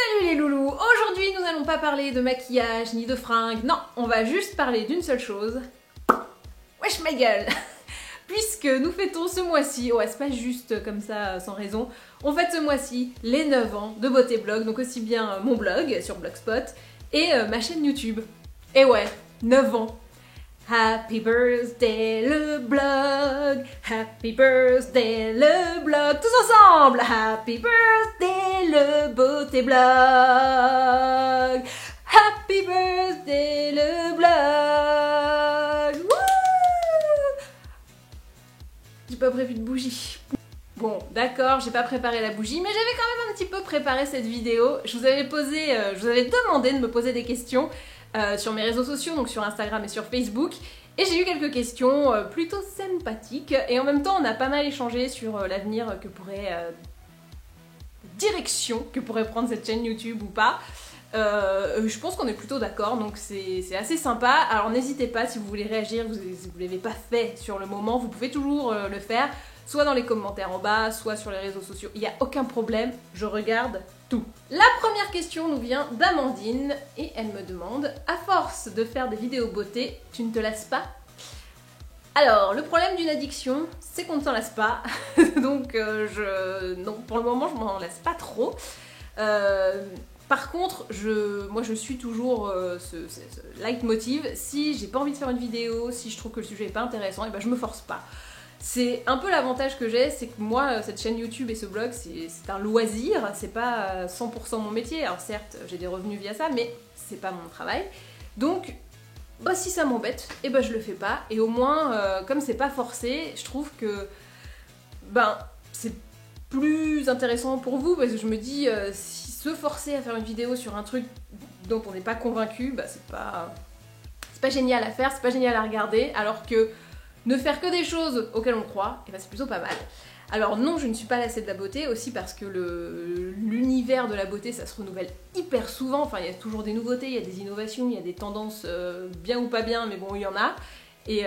Salut les loulous! Aujourd'hui nous n'allons pas parler de maquillage ni de fringues, non, on va juste parler d'une seule chose. Wesh ma gueule! Puisque nous fêtons ce mois-ci, ouais c'est pas juste comme ça sans raison, on fête ce mois-ci les 9 ans de Beauté Blog, donc aussi bien mon blog sur Blogspot et ma chaîne YouTube. Et ouais, 9 ans! Happy birthday le blog, happy birthday le blog, tous ensemble, happy birthday le beauté blog, happy birthday le blog. Wouh! J'ai pas prévu de bougie. Bon, d'accord, j'ai pas préparé la bougie, mais j'avais quand même un petit peu préparé cette vidéo. Je vous avais demandé de me poser des questions sur mes réseaux sociaux, donc sur Instagram et sur Facebook, et j'ai eu quelques questions plutôt sympathiques, et en même temps on a pas mal échangé sur l'avenir direction que pourrait prendre cette chaîne YouTube ou pas. Je pense qu'on est plutôt d'accord, donc c'est assez sympa. Alors n'hésitez pas, si vous voulez réagir, si vous ne l'avez pas fait sur le moment, vous pouvez toujours le faire, soit dans les commentaires en bas, soit sur les réseaux sociaux, il n'y a aucun problème, je regarde tout. La première question nous vient d'Amandine, et elle me demande: à force de faire des vidéos beauté, tu ne te lasses pas? Alors, le problème d'une addiction, c'est qu'on ne s'en lasse pas, donc non, pour le moment je m'en lasse pas trop. Par contre, moi je suis toujours ce leitmotiv: si j'ai pas envie de faire une vidéo, si je trouve que le sujet est pas intéressant, et ben je me force pas. C'est un peu l'avantage que j'ai, c'est que moi, cette chaîne YouTube et ce blog, c'est un loisir, c'est pas 100% mon métier. Alors certes, j'ai des revenus via ça, mais c'est pas mon travail. Donc, bah, si ça m'embête, et ben je le fais pas. Et au moins, comme c'est pas forcé, je trouve que c'est plus intéressant pour vous, parce que je me dis, si se forcer à faire une vidéo sur un truc dont on n'est pas convaincu, bah c'est pas génial à faire, c'est pas génial à regarder, alors que ne faire que des choses auxquelles on croit, et ben c'est plutôt pas mal. Alors non, je ne suis pas lassée de la beauté, aussi parce que l'univers de la beauté, ça se renouvelle hyper souvent. Enfin, il y a toujours des nouveautés, il y a des innovations, il y a des tendances bien ou pas bien, mais bon, il y en a. Et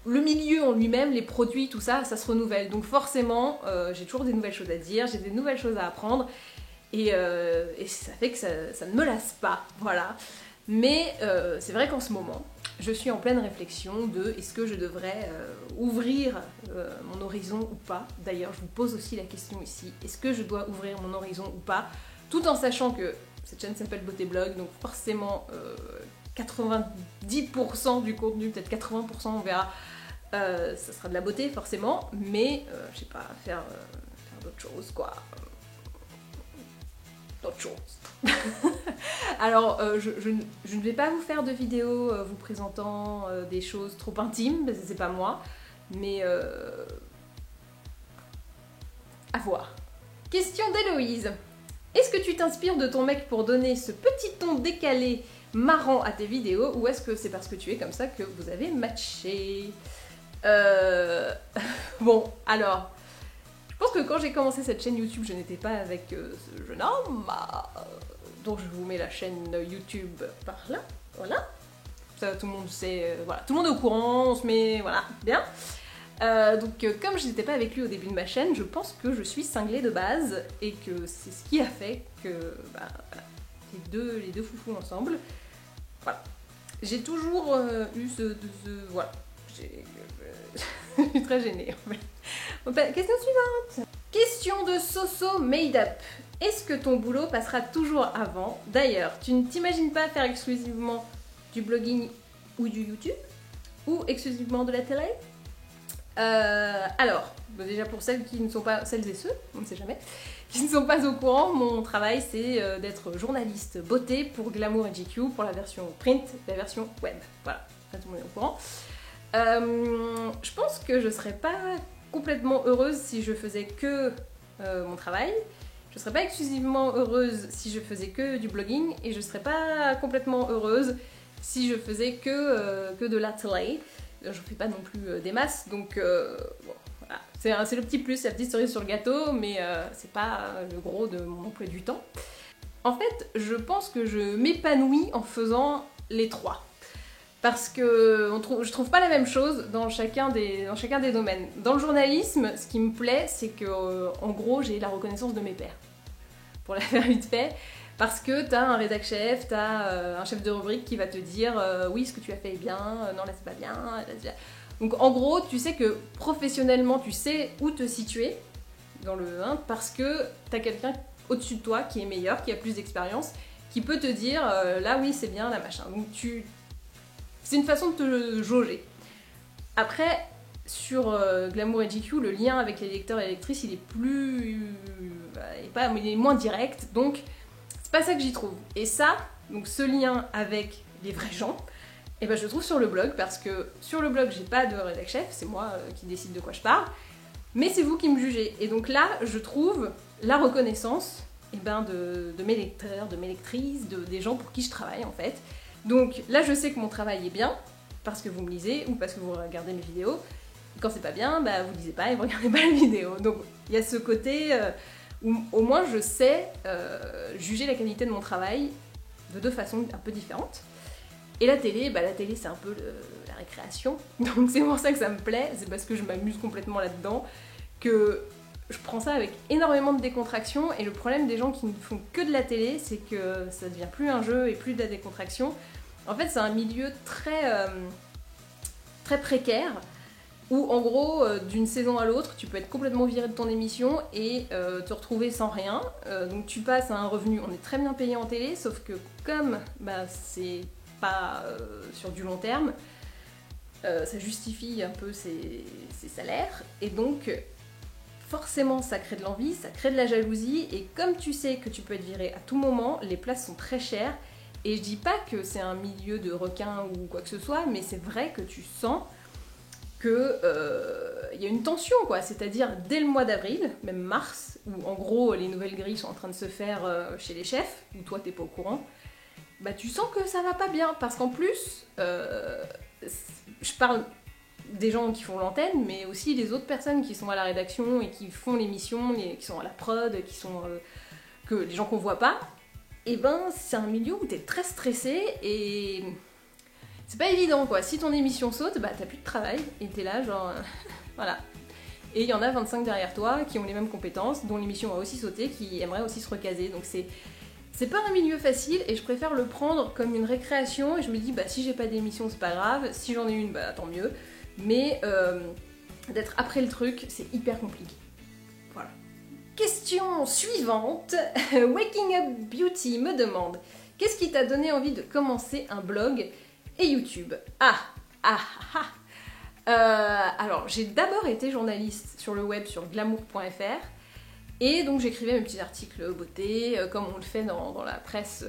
le milieu en lui-même, les produits, tout ça, ça se renouvelle. Donc forcément, j'ai toujours des nouvelles choses à dire, j'ai des nouvelles choses à apprendre, et ça fait que ça ne me lasse pas, voilà. Mais c'est vrai qu'en ce moment, je suis en pleine réflexion de est-ce que je devrais ouvrir mon horizon ou pas. D'ailleurs, je vous pose aussi la question ici, est-ce que je dois ouvrir mon horizon ou pas, tout en sachant que cette chaîne s'appelle Beauté Blog, donc forcément 90% du contenu, peut-être 80% on verra, ça sera de la beauté forcément, mais je sais pas, faire d'autres choses quoi. D'autres choses. Alors, je ne vais pas vous faire de vidéos vous présentant des choses trop intimes, parce que c'est pas moi, mais à voir. Question d'Héloïse. Est-ce que tu t'inspires de ton mec pour donner ce petit ton décalé marrant à tes vidéos, ou est-ce que c'est parce que tu es comme ça que vous avez matché? Bon, alors... Je pense que quand j'ai commencé cette chaîne YouTube, je n'étais pas avec ce jeune homme, donc je vous mets la chaîne YouTube par là, voilà. Ça, tout le monde sait, voilà, tout le monde est au courant, on se met, voilà, bien. Donc comme je n'étais pas avec lui au début de ma chaîne, je pense que je suis cinglée de base, et que c'est ce qui a fait que, voilà, les deux foufous ensemble, voilà. J'ai toujours eu voilà, je suis très gênée en fait. Question suivante. Question de Soso Made Up. Est-ce que ton boulot passera toujours avant? D'ailleurs, tu ne t'imagines pas faire exclusivement du blogging ou du YouTube? Ou exclusivement de la télé? Alors, déjà pour celles qui ne sont pas, celles et ceux, on ne sait jamais, qui ne sont pas au courant, mon travail c'est d'être journaliste beauté pour Glamour et GQ, pour la version print et la version web. Voilà, ça tout le monde est au courant. Je pense que je serais pas complètement heureuse si je faisais que mon travail. Je serais pas exclusivement heureuse si je faisais que du blogging, et je serais pas complètement heureuse si je faisais que de la télé. Je fais pas non plus des masses, donc bon, voilà. C'est le petit plus, la petite cerise sur le gâteau, mais c'est pas le gros de mon emploi du temps. En fait, je pense que je m'épanouis en faisant les trois. Parce que je trouve pas la même chose dans chacun des domaines. Dans le journalisme, ce qui me plaît, c'est que en gros, j'ai la reconnaissance de mes pairs. pour la faire vite fait, parce que t'as un rédac chef, t'as un chef de rubrique qui va te dire oui, ce que tu as fait est bien, non là c'est pas bien. Donc en gros, tu sais que professionnellement, tu sais où te situer dans le 1 parce que t'as quelqu'un au-dessus de toi qui est meilleur, qui a plus d'expérience, qui peut te dire là oui c'est bien, là machin. Donc c'est une façon de te jauger. Après, sur Glamour et GQ, le lien avec les lecteurs et les lectrices, il est moins direct, donc c'est pas ça que j'y trouve. Et ça, donc ce lien avec les vrais gens, et ben je le trouve sur le blog, parce que sur le blog, j'ai pas de rédac chef, c'est moi qui décide de quoi je parle, mais c'est vous qui me jugez. Et donc là, je trouve la reconnaissance de mes lecteurs, de mes lectrices, des gens pour qui je travaille en fait. Donc là, je sais que mon travail est bien, parce que vous me lisez ou parce que vous regardez mes vidéos. Quand c'est pas bien, bah vous lisez pas et vous regardez pas les vidéos. Donc il y a ce côté où au moins je sais juger la qualité de mon travail de deux façons un peu différentes. Et la télé c'est un peu la récréation. Donc c'est pour ça que ça me plaît, c'est parce que je m'amuse complètement là-dedans, que je prends ça avec énormément de décontraction. Et le problème des gens qui ne font que de la télé, c'est que ça devient plus un jeu et plus de la décontraction. En fait, c'est un milieu très précaire, où en gros, d'une saison à l'autre, tu peux être complètement viré de ton émission et te retrouver sans rien. Donc tu passes à un revenu, on est très bien payé en télé, sauf que comme c'est pas sur du long terme, ça justifie un peu ses salaires, et donc forcément ça crée de l'envie, ça crée de la jalousie, et comme tu sais que tu peux être viré à tout moment, les places sont très chères. Et je dis pas que c'est un milieu de requins ou quoi que ce soit, mais c'est vrai que tu sens que y a une tension, quoi. C'est-à-dire dès le mois d'avril, même mars, où en gros les nouvelles grilles sont en train de se faire chez les chefs, où toi t'es pas au courant, bah tu sens que ça va pas bien, parce qu'en plus, je parle des gens qui font l'antenne, mais aussi les autres personnes qui sont à la rédaction et qui font l'émission, qui sont à la prod, qui sont que les gens qu'on voit pas. Et ben c'est un milieu où t'es très stressé et c'est pas évident quoi. Si ton émission saute, bah t'as plus de travail et t'es là genre voilà. Et il y en a 25 derrière toi qui ont les mêmes compétences, dont l'émission a aussi sauté, qui aimeraient aussi se recaser. Donc c'est pas un milieu facile et je préfère le prendre comme une récréation. Et je me dis bah si j'ai pas d'émission c'est pas grave, si j'en ai une bah tant mieux. Mais d'être après le truc c'est hyper compliqué. Voilà. Question suivante, Waking Up Beauty me demande « Qu'est-ce qui t'a donné envie de commencer un blog et YouTube ?» Alors, j'ai d'abord été journaliste sur le web, sur glamour.fr, et donc j'écrivais mes petits articles beauté, comme on le fait dans la presse.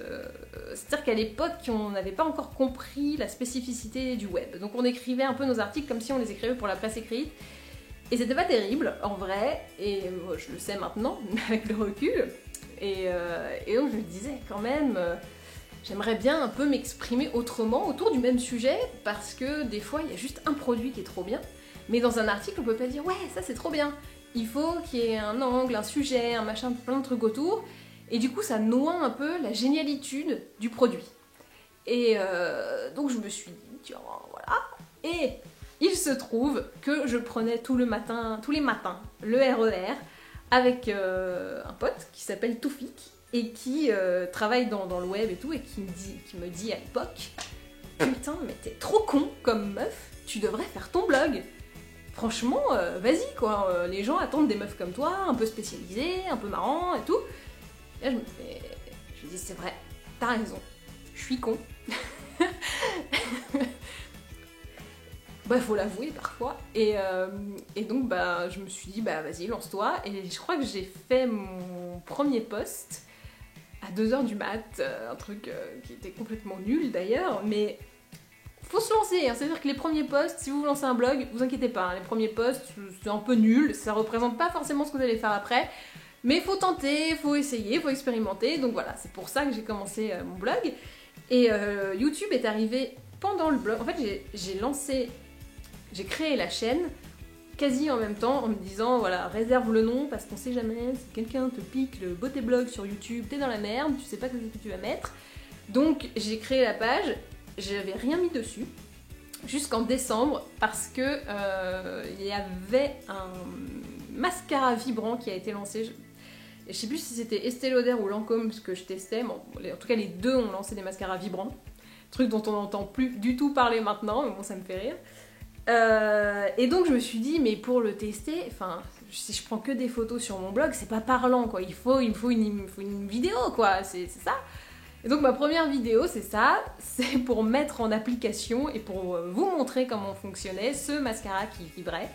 C'est-à-dire qu'à l'époque, on n'avait pas encore compris la spécificité du web. Donc on écrivait un peu nos articles comme si on les écrivait pour la presse écrite, et c'était pas terrible, en vrai, et je le sais maintenant, avec le recul, et donc je me disais quand même, j'aimerais bien un peu m'exprimer autrement autour du même sujet, parce que des fois il y a juste un produit qui est trop bien, mais dans un article on peut pas dire ouais ça c'est trop bien, il faut qu'il y ait un angle, un sujet, un machin, plein de trucs autour, et du coup ça noie un peu la génialitude du produit. Et donc je me suis dit, tiens, voilà, et il se trouve que je prenais tous les matins, le RER avec un pote qui s'appelle Toufik et qui travaille dans le web et tout, et qui me dit à l'époque « Putain, mais t'es trop con comme meuf, tu devrais faire ton blog. Franchement, vas-y quoi, les gens attendent des meufs comme toi, un peu spécialisées, un peu marrant et tout. » Et là je me dis « C'est vrai, t'as raison, je suis con. » Bah faut l'avouer parfois, et donc bah je me suis dit bah vas-y lance-toi, et je crois que j'ai fait mon premier post à 2h du mat, un truc qui était complètement nul d'ailleurs, mais faut se lancer, hein. C'est-à-dire que les premiers posts, si vous lancez un blog, vous inquiétez pas, hein, les premiers posts c'est un peu nul, ça représente pas forcément ce que vous allez faire après, mais faut tenter, faut essayer, faut expérimenter, donc voilà, c'est pour ça que j'ai commencé mon blog, et YouTube est arrivé pendant le blog. En fait j'ai créé la chaîne quasi en même temps en me disant voilà, réserve le nom parce qu'on sait jamais, si quelqu'un te pique le beauté blog sur YouTube, t'es dans la merde, tu sais pas ce que tu vas mettre. Donc j'ai créé la page, j'avais rien mis dessus jusqu'en décembre parce que il y avait un mascara vibrant qui a été lancé. Et je sais plus si c'était Estée Lauder ou Lancôme ce que je testais. Bon, en tout cas, les deux ont lancé des mascaras vibrants. Truc dont on n'entend plus du tout parler maintenant, mais bon, ça me fait rire. Et donc je me suis dit, mais pour le tester, enfin, si je prends que des photos sur mon blog, c'est pas parlant, quoi. Il me faut une vidéo, quoi. C'est ça. Et donc ma première vidéo, c'est ça. C'est pour mettre en application et pour vous montrer comment fonctionnait ce mascara qui vibrait.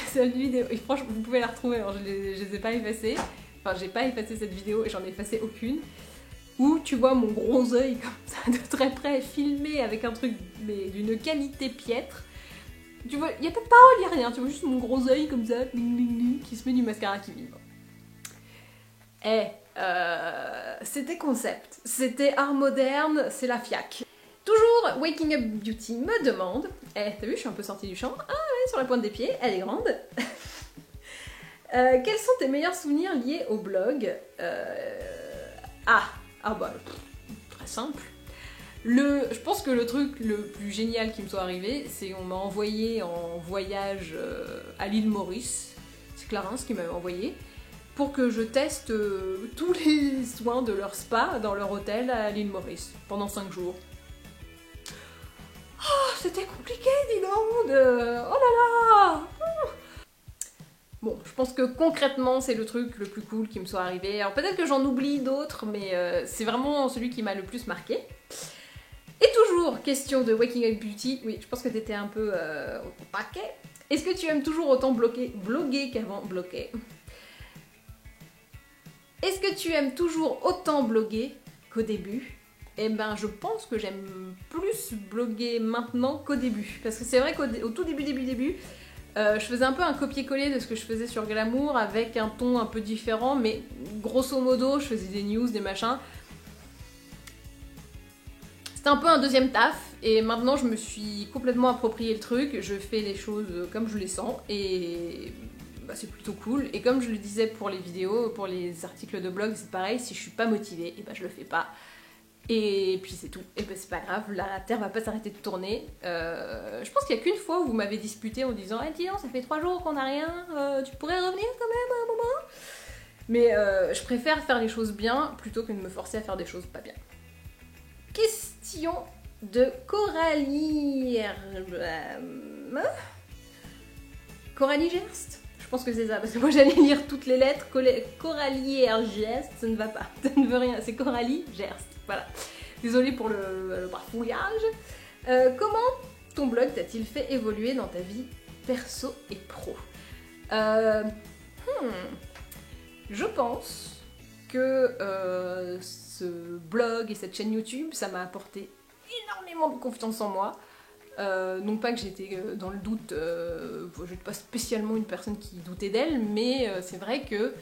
Cette vidéo, et franchement, vous pouvez la retrouver, alors je les ai pas effacées. Enfin, j'ai pas effacé cette vidéo et j'en ai effacé aucune. Où tu vois mon gros œil comme ça de très près filmé avec un truc mais d'une qualité piètre. Tu vois, il y a pas de parole, il y a rien, tu vois juste mon gros œil comme ça qui se met du mascara qui vibre. Et c'était concept, c'était art moderne, c'est la FIAC. Toujours Waking Up Beauty me demande, t'as vu, je suis un peu sortie du champ, ah ouais, sur la pointe des pieds, elle est grande. Quels sont tes meilleurs souvenirs liés au blog? Ah bah, très simple. Je pense que le truc le plus génial qui me soit arrivé, c'est qu'on m'a envoyé en voyage à l'île Maurice, c'est Clarence qui m'avait envoyé, pour que je teste tous les soins de leur spa dans leur hôtel à l'île Maurice, pendant 5 jours. Oh, c'était compliqué, dis donc, oh là là. Bon, je pense que concrètement, c'est le truc le plus cool qui me soit arrivé. Alors peut-être que j'en oublie d'autres, mais c'est vraiment celui qui m'a le plus marqué. Et toujours, question de Waking Up Beauty. Oui, je pense que t'étais un peu au paquet. Est-ce que tu aimes toujours autant bloguer qu'avant bloquer? Est-ce que tu aimes toujours autant bloguer qu'au début? Eh ben, je pense que j'aime plus bloguer maintenant qu'au début. Parce que c'est vrai qu'au tout début, je faisais un peu un copier-coller de ce que je faisais sur Glamour avec un ton un peu différent, mais grosso modo, je faisais des news, des machins. C'était un peu un deuxième taf, et maintenant je me suis complètement approprié le truc, je fais les choses comme je les sens, et bah, c'est plutôt cool. Et comme je le disais pour les vidéos, pour les articles de blog, c'est pareil, si je suis pas motivée, et bah je le fais pas. Et puis c'est tout, et ben c'est pas grave, la Terre va pas s'arrêter de tourner. Je pense qu'il y a qu'une fois où vous m'avez disputé en disant « Eh dis donc, ça fait 3 jours qu'on a rien, tu pourrais revenir quand même à un moment ?» Mais je préfère faire les choses bien plutôt que de me forcer à faire des choses pas bien. Question de Coralie... Coralie Gerst ? Je pense que c'est ça, parce que moi j'allais lire toutes les lettres. Coralie Gerst, ça ne va pas, ça ne veut rien, c'est Coralie Gerst. Voilà. Désolée pour le bafouillage. Comment ton blog t'a-t-il fait évoluer dans ta vie perso et pro? Je pense que ce blog et cette chaîne YouTube, ça m'a apporté énormément de confiance en moi. Non pas que j'étais dans le doute, je n'étais pas spécialement une personne qui doutait d'elle, mais c'est vrai que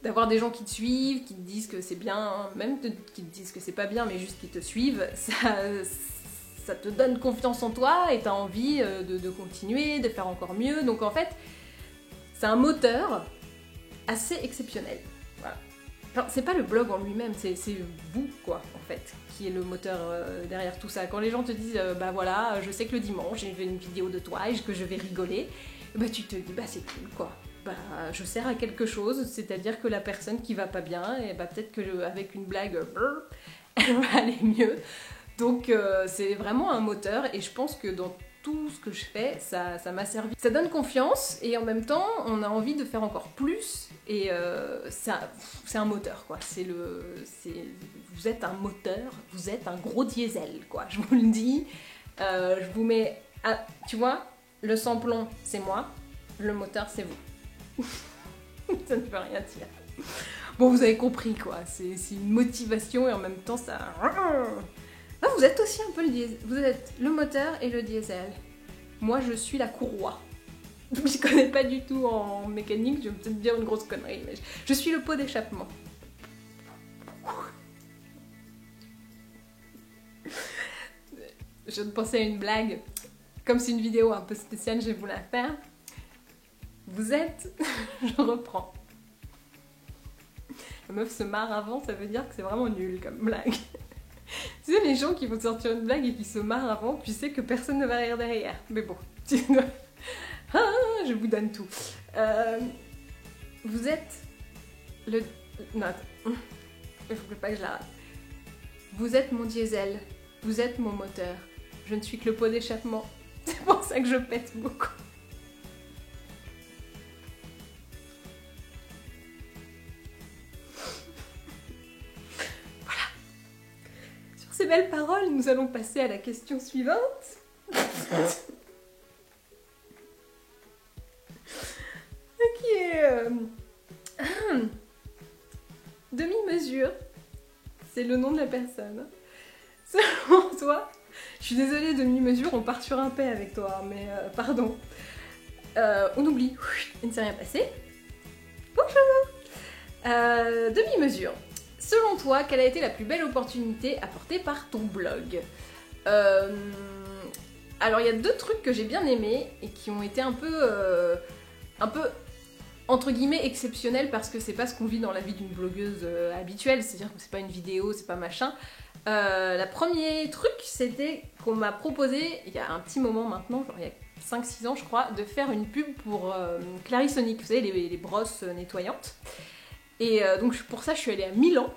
d'avoir des gens qui te suivent, qui te disent que c'est bien, même qui te disent que c'est pas bien, mais juste qui te suivent, ça te donne confiance en toi et t'as envie de continuer, de faire encore mieux. Donc en fait, c'est un moteur assez exceptionnel. Voilà. Enfin, c'est pas le blog en lui-même, c'est vous, quoi, en fait, qui est le moteur derrière tout ça. Quand les gens te disent, bah voilà, je sais que le dimanche, j'ai fait une vidéo de toi et que je vais rigoler, bah tu te dis, bah c'est cool, quoi. Bah, je sers à quelque chose, c'est-à-dire que la personne qui va pas bien, et bah peut-être qu'avec une blague, elle va aller mieux. Donc c'est vraiment un moteur, et je pense que dans tout ce que je fais, ça m'a servi. Ça donne confiance, et en même temps, on a envie de faire encore plus, et c'est un moteur, quoi. Vous êtes un moteur, vous êtes un gros diesel, quoi. Je vous le dis. Je vous mets... tu vois, le sans-plomb, c'est moi, le moteur, c'est vous. Ça ne veut rien dire. Bon, vous avez compris, quoi. C'est une motivation et en même temps, ça... Ah, vous êtes aussi un peu le diesel. Vous êtes le moteur et le diesel. Moi, je suis la courroie. Je connais pas du tout en mécanique, je vais peut-être dire une grosse connerie, mais je suis le pot d'échappement. Je viens de penser à une blague. Comme c'est une vidéo un peu spéciale, je vais vous la faire. Vous êtes... Je reprends. La meuf se marre avant, ça veut dire que c'est vraiment nul comme blague. Tu sais, les gens qui vont sortir une blague et qui se marrent avant, tu sais que personne ne va rire derrière. Mais bon, je vous donne tout. Vous êtes le... Non, attends. Il faut pas que je la rate. Vous êtes mon diesel. Vous êtes mon moteur. Je ne suis que le pot d'échappement. C'est pour ça que je pète beaucoup. Voilà. Sur ces belles paroles, nous allons passer à la question suivante. Qui est... Demi-mesure. C'est le nom de la personne. Selon toi, je suis désolée, demi-mesure, on part sur un P avec toi, mais pardon. On oublie, il ne s'est rien passé. Bonjour. Demi-mesure. Selon toi, quelle a été la plus belle opportunité apportée par ton blog? Alors, il y a deux trucs que j'ai bien aimés et qui ont été un peu entre guillemets exceptionnels parce que c'est pas ce qu'on vit dans la vie d'une blogueuse habituelle, c'est-à-dire que c'est pas une vidéo, c'est pas machin. Le premier truc, c'était qu'on m'a proposé, il y a un petit moment maintenant, genre il y a 5-6 ans je crois, de faire une pub pour Clarisonic, vous savez, les brosses nettoyantes. Et donc pour ça, je suis allée à Milan.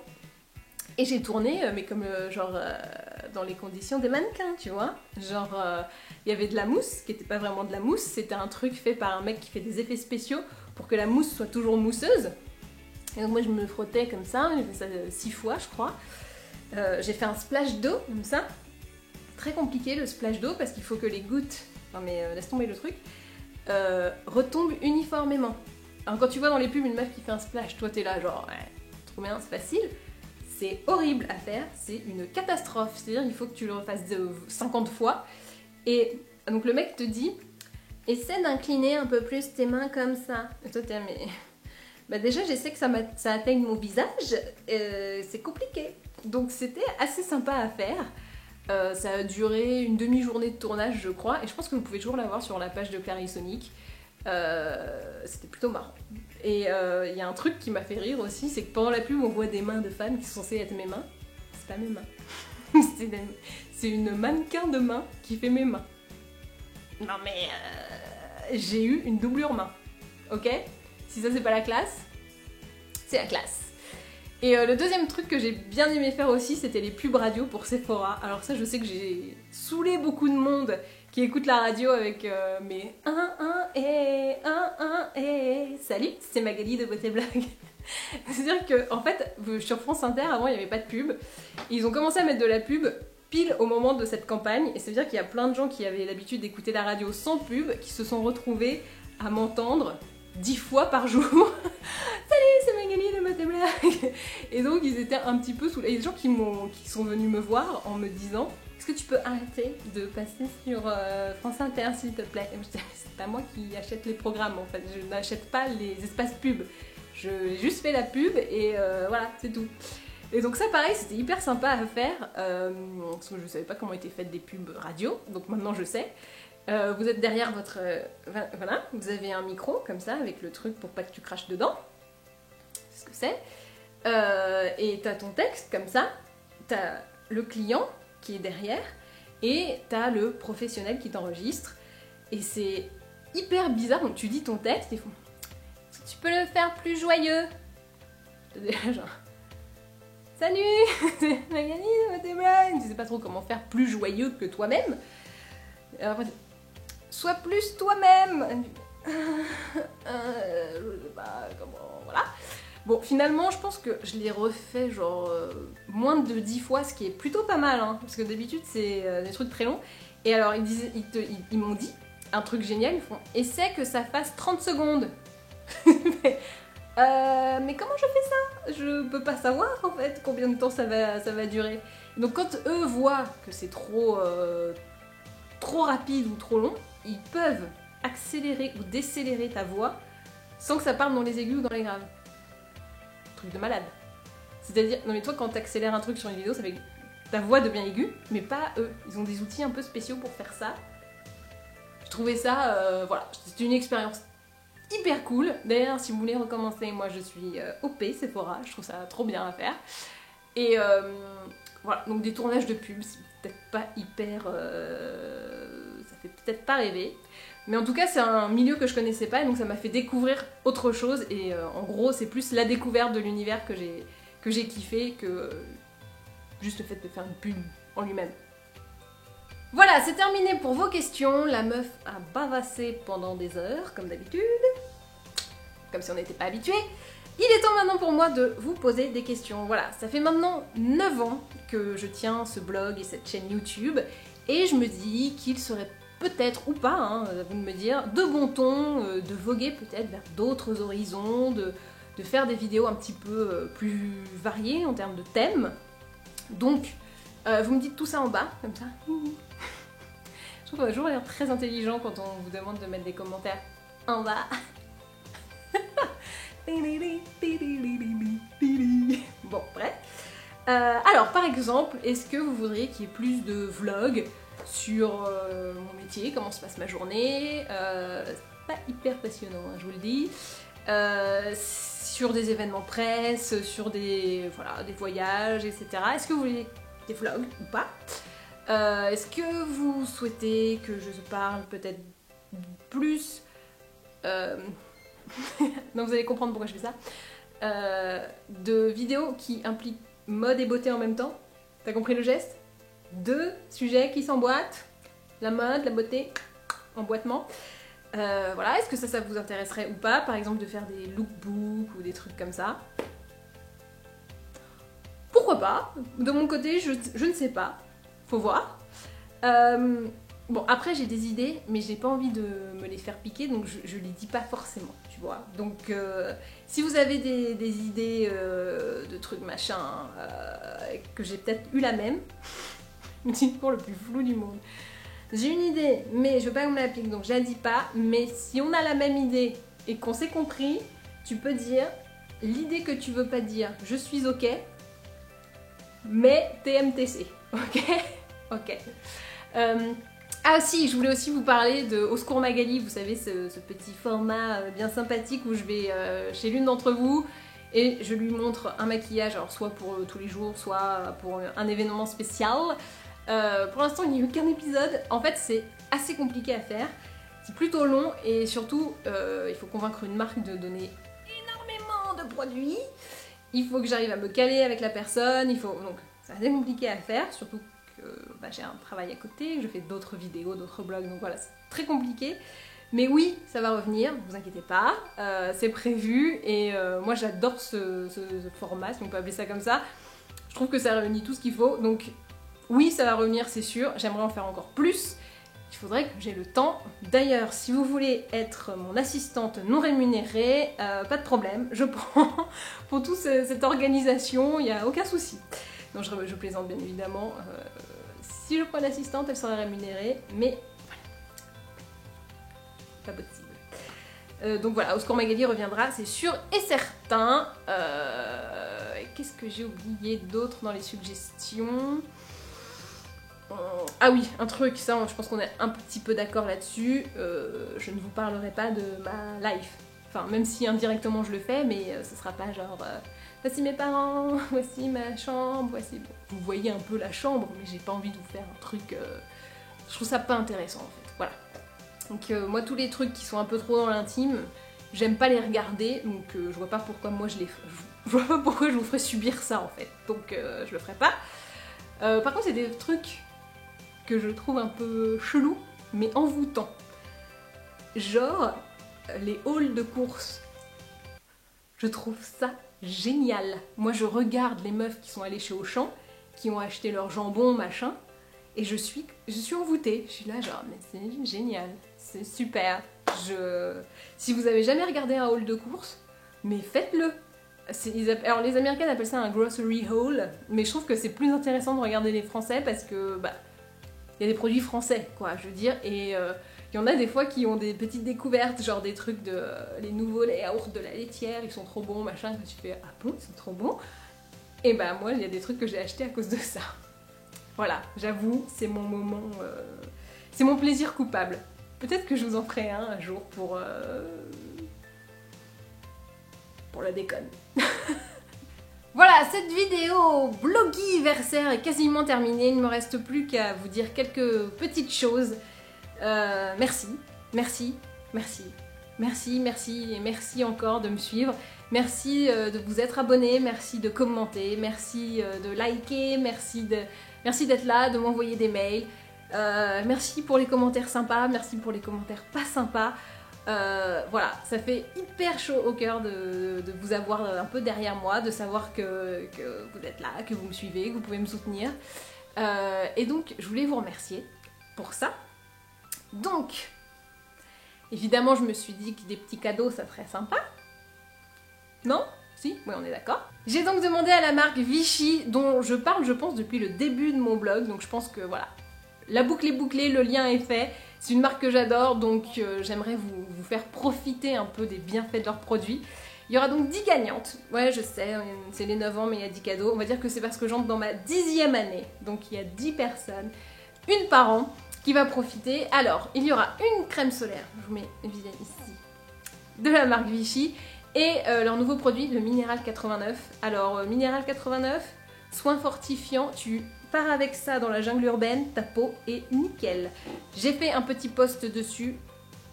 Et j'ai tourné, mais comme dans les conditions des mannequins, tu vois. Genre, il y avait de la mousse, qui n'était pas vraiment de la mousse, c'était un truc fait par un mec qui fait des effets spéciaux pour que la mousse soit toujours mousseuse. Et donc moi, je me frottais comme ça, j'ai fait ça 6 fois, je crois. J'ai fait un splash d'eau, comme ça. Très compliqué, le splash d'eau, parce qu'il faut que les gouttes, non mais laisse tomber le truc, retombent uniformément. Alors quand tu vois dans les pubs une meuf qui fait un splash, toi t'es là genre, ouais, trop bien, c'est facile. C'est horrible à faire, c'est une catastrophe. C'est-à-dire il faut que tu le refasses 50 fois. Et donc le mec te dit, essaie d'incliner un peu plus tes mains comme ça. Et toi t'es mais... Bah déjà j'essaie que ça atteigne mon visage, c'est compliqué. Donc c'était assez sympa à faire. Ça a duré une demi-journée de tournage je crois. Et je pense que vous pouvez toujours la voir sur la page de Clarisonic. C'était plutôt marrant. Et il y a un truc qui m'a fait rire aussi, c'est que pendant la pub on voit des mains de femmes qui sont censées être mes mains. C'est pas mes mains. C'est une mannequin de main qui fait mes mains. Non mais j'ai eu une doublure main. Ok? Si ça c'est pas la classe, c'est la classe. Et le deuxième truc que j'ai bien aimé faire aussi, c'était les pubs radio pour Sephora. Alors ça je sais que j'ai saoulé beaucoup de monde qui écoute la radio avec mes 1 et salut, c'est Magali de Beauté Blog. C'est-à-dire que en fait, sur France Inter, avant il n'y avait pas de pub. Ils ont commencé à mettre de la pub pile au moment de cette campagne. Et c'est-à-dire qu'il y a plein de gens qui avaient l'habitude d'écouter la radio sans pub, qui se sont retrouvés à m'entendre 10 fois par jour. Salut, c'est Magali de Beauté Blog. Et donc ils étaient un petit peu saoulés. Il y a des gens qui sont venus me voir en me disant, est-ce que tu peux arrêter de passer sur France Inter s'il te plaît? Et je disais, c'est pas moi qui achète les programmes en fait, je n'achète pas les espaces pub. J'ai juste fait la pub et voilà, c'est tout. Et donc ça pareil, c'était hyper sympa à faire, parce que je savais pas comment étaient faites des pubs radio, donc maintenant je sais. Vous êtes derrière votre... voilà, vous avez un micro comme ça, avec le truc pour pas que tu craches dedans. C'est ce que c'est. Et t'as ton texte comme ça, t'as le client qui est derrière, et t'as le professionnel qui t'enregistre. Et c'est hyper bizarre, donc tu dis ton texte, et ils font, est-ce que tu peux le faire plus joyeux? Genre, salut, c'est Magali de Beauté Blog. Tu sais pas trop comment faire plus joyeux que toi-même. Après, sois plus toi-même. Je sais pas comment, voilà. Bon, finalement, je pense que je l'ai refait genre moins de 10 fois, ce qui est plutôt pas mal, hein, parce que d'habitude, c'est des trucs très longs. Et alors, ils m'ont dit un truc génial, ils font « Essaie que ça fasse 30 secondes !» mais comment je fais ça? Je peux pas savoir, en fait, combien de temps ça va durer. Donc, quand eux voient que c'est trop rapide ou trop long, ils peuvent accélérer ou décélérer ta voix sans que ça parle dans les aigus ou dans les graves. Truc de malade. C'est-à-dire, non mais toi quand t'accélères un truc sur une vidéo, ça fait que ta voix devient aiguë, mais pas eux. Ils ont des outils un peu spéciaux pour faire ça. Je trouvais ça, voilà, c'était une expérience hyper cool. D'ailleurs, si vous voulez recommencer, moi je suis OP Sephora, je trouve ça trop bien à faire. Et voilà, donc des tournages de pubs, c'est peut-être pas hyper... ça fait peut-être pas rêver. Mais en tout cas, c'est un milieu que je connaissais pas, et donc ça m'a fait découvrir autre chose, et en gros, c'est plus la découverte de l'univers que j'ai kiffé que juste le fait de faire une pub en lui-même. Voilà, c'est terminé pour vos questions. La meuf a bavassé pendant des heures, comme d'habitude. Comme si on n'était pas habitué. Il est temps maintenant pour moi de vous poser des questions. Voilà, ça fait maintenant 9 ans que je tiens ce blog et cette chaîne YouTube, et je me dis qu'il serait peut-être, ou pas, hein, à vous de me dire, de bon ton de voguer peut-être vers d'autres horizons, de faire des vidéos un petit peu plus variées en termes de thèmes. Donc, vous me dites tout ça en bas, comme ça. Je trouve qu'on a toujours l'air très intelligent quand on vous demande de mettre des commentaires en bas. Bon, bref. Alors, par exemple, est-ce que vous voudriez qu'il y ait plus de vlogs sur mon métier, comment se passe ma journée, c'est pas hyper passionnant, hein, je vous le dis, sur des événements presse, sur des voyages, etc. Est-ce que vous voulez des vlogs ou pas? Est-ce que vous souhaitez que je parle peut-être plus non, vous allez comprendre pourquoi je fais ça. De vidéos qui impliquent mode et beauté en même temps. T'as compris le geste? Deux sujets qui s'emboîtent. La mode, la beauté, emboîtement. Voilà, est-ce que ça vous intéresserait ou pas? Par exemple de faire des lookbooks ou des trucs comme ça. Pourquoi pas? De mon côté, je ne sais pas. Faut voir. Bon, après j'ai des idées, mais j'ai pas envie de me les faire piquer, donc je les dis pas forcément, tu vois. Donc si vous avez des idées de trucs machin, que j'ai peut-être eu la même, pour le plus flou du monde. J'ai une idée, mais je veux pas qu'on me la pique, donc je la dis pas, mais si on a la même idée et qu'on s'est compris, tu peux dire l'idée que tu veux pas dire, je suis ok, mais TMTC, ok? Ok. Ah si, je voulais aussi vous parler de Au secours Magali, vous savez, ce petit format bien sympathique où je vais chez l'une d'entre vous et je lui montre un maquillage, alors soit pour tous les jours, soit pour un événement spécial. Pour l'instant, il n'y a eu qu'un épisode. En fait, c'est assez compliqué à faire. C'est plutôt long et surtout, il faut convaincre une marque de donner énormément de produits. Il faut que j'arrive à me caler avec la personne. Donc, c'est assez compliqué à faire, surtout j'ai un travail à côté, je fais d'autres vidéos, d'autres blogs, donc voilà, c'est très compliqué. Mais oui, ça va revenir, ne vous inquiétez pas, c'est prévu, et moi j'adore ce format, si on peut appeler ça comme ça. Je trouve que ça réunit tout ce qu'il faut, donc oui, ça va revenir, c'est sûr, j'aimerais en faire encore plus. Il faudrait que j'ai le temps. D'ailleurs, si vous voulez être mon assistante non rémunérée, pas de problème, je prends pour toute cette organisation, il n'y a aucun souci. Non, je plaisante bien évidemment. Si je prends l'assistante, elle sera rémunérée, mais voilà. Pas possible. Donc voilà, Au secours Magali reviendra, c'est sûr et certain. Qu'est-ce que j'ai oublié d'autre dans les suggestions? Ah oui, un truc, ça, je pense qu'on est un petit peu d'accord là-dessus. Je ne vous parlerai pas de ma life. Enfin, même si indirectement je le fais, mais ce sera pas genre... voici mes parents, voici ma chambre, voici... Vous voyez un peu la chambre, mais j'ai pas envie de vous faire un truc... Je trouve ça pas intéressant, en fait. Voilà. Donc moi, tous les trucs qui sont un peu trop dans l'intime, j'aime pas les regarder, donc je vois pas pourquoi moi je vois pas pourquoi je vous ferais subir ça, en fait. Donc je le ferai pas. Par contre, c'est des trucs que je trouve un peu chelous, mais envoûtants. Genre, les halls de course. Je trouve ça génial. Moi, je regarde les meufs qui sont allées chez Auchan, qui ont acheté leur jambon, machin, et je suis envoûtée. Je suis là genre, mais c'est génial, c'est super. Si vous avez jamais regardé un haul de course, mais faites-le. Alors les Américaines appellent ça un grocery haul, mais je trouve que c'est plus intéressant de regarder les Français parce que, il y a des produits français, quoi, je veux dire, et il y en a des fois qui ont des petites découvertes, genre des trucs de les nouveaux yaourts de la laitière, ils sont trop bons, machin, que tu fais ah bon, ils sont trop bons. Et moi, il y a des trucs que j'ai achetés à cause de ça. Voilà, j'avoue, c'est mon moment, c'est mon plaisir coupable. Peut-être que je vous en ferai un jour pour la déconne. Voilà, cette vidéo blogiversaire est quasiment terminée. Il ne me reste plus qu'à vous dire quelques petites choses. Merci merci, merci, merci, merci et merci encore de me suivre. Merci de vous être abonné, merci de commenter, merci de liker, merci d'être là, de m'envoyer des mails. Merci pour les commentaires sympas, merci pour les commentaires pas sympas. Voilà, ça fait hyper chaud au cœur de vous avoir un peu derrière moi, de savoir que vous êtes là, que vous me suivez, que vous pouvez me soutenir. Et donc, je voulais vous remercier pour ça. Donc, évidemment, je me suis dit que des petits cadeaux, ça serait sympa. Non? Si? Oui, on est d'accord. J'ai donc demandé à la marque Vichy, dont je parle, je pense, depuis le début de mon blog, donc je pense que voilà, la boucle est bouclée, le lien est fait. C'est une marque que j'adore, donc j'aimerais vous faire profiter un peu des bienfaits de leurs produits. Il y aura donc 10 gagnantes. Ouais, je sais, c'est les 9 ans, mais il y a 10 cadeaux. On va dire que c'est parce que j'entre dans ma 10e année, donc il y a 10 personnes, une par an, qui va profiter. Alors, il y aura une crème solaire, je vous mets évidemment ici, de la marque Vichy, et leur nouveau produit, le Minéral 89. Alors, Minéral 89, soin fortifiant, tu pars avec ça dans la jungle urbaine, ta peau est nickel. J'ai fait un petit post dessus,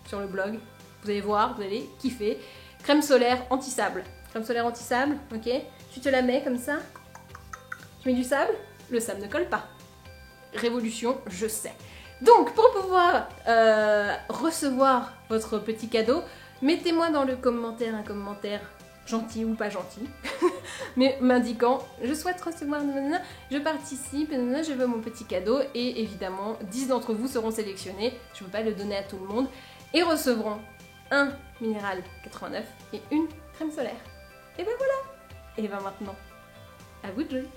sur le blog, vous allez voir, vous allez kiffer. Crème solaire anti-sable. Crème solaire anti-sable, ok? Tu te la mets comme ça, tu mets du sable, le sable ne colle pas. Révolution, je sais. Donc, pour pouvoir recevoir votre petit cadeau, mettez-moi dans le commentaire un commentaire gentil ou pas gentil, mais m'indiquant je souhaite recevoir, je participe, je veux mon petit cadeau, et évidemment 10 d'entre vous seront sélectionnés, je ne peux pas le donner à tout le monde, et recevront un Minéral 89 et une crème solaire. Et ben voilà. Et ben maintenant, à vous de jouer.